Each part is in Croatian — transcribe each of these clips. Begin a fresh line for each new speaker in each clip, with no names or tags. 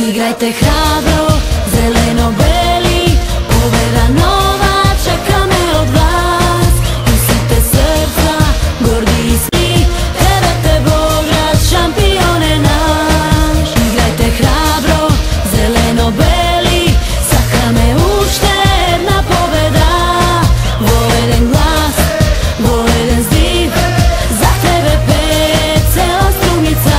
Igrajte hrabro, zeleno-beli, pobjeda nova čeka me od vas. Pustite srca, gordi i svi, trebate Beograd, šampione naš. Igrajte hrabro, zeleno-beli, svaka me uštedna pobjeda. Voleden glas, voleden zdiv, za tebe pet, cela strumica.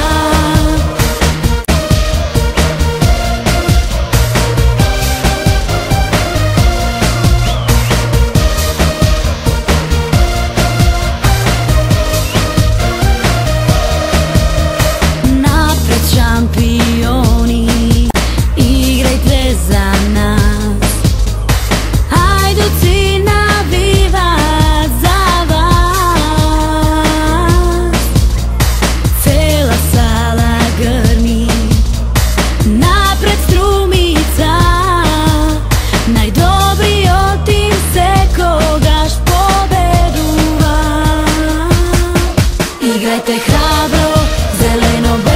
Šampioni, igrajte za nas. Hajduci navivat za vas. Cela sala grmi, napred strumica. Najdobriji tim se kogaš pobedu vas. Igrajte hrabro, zeleno-belo,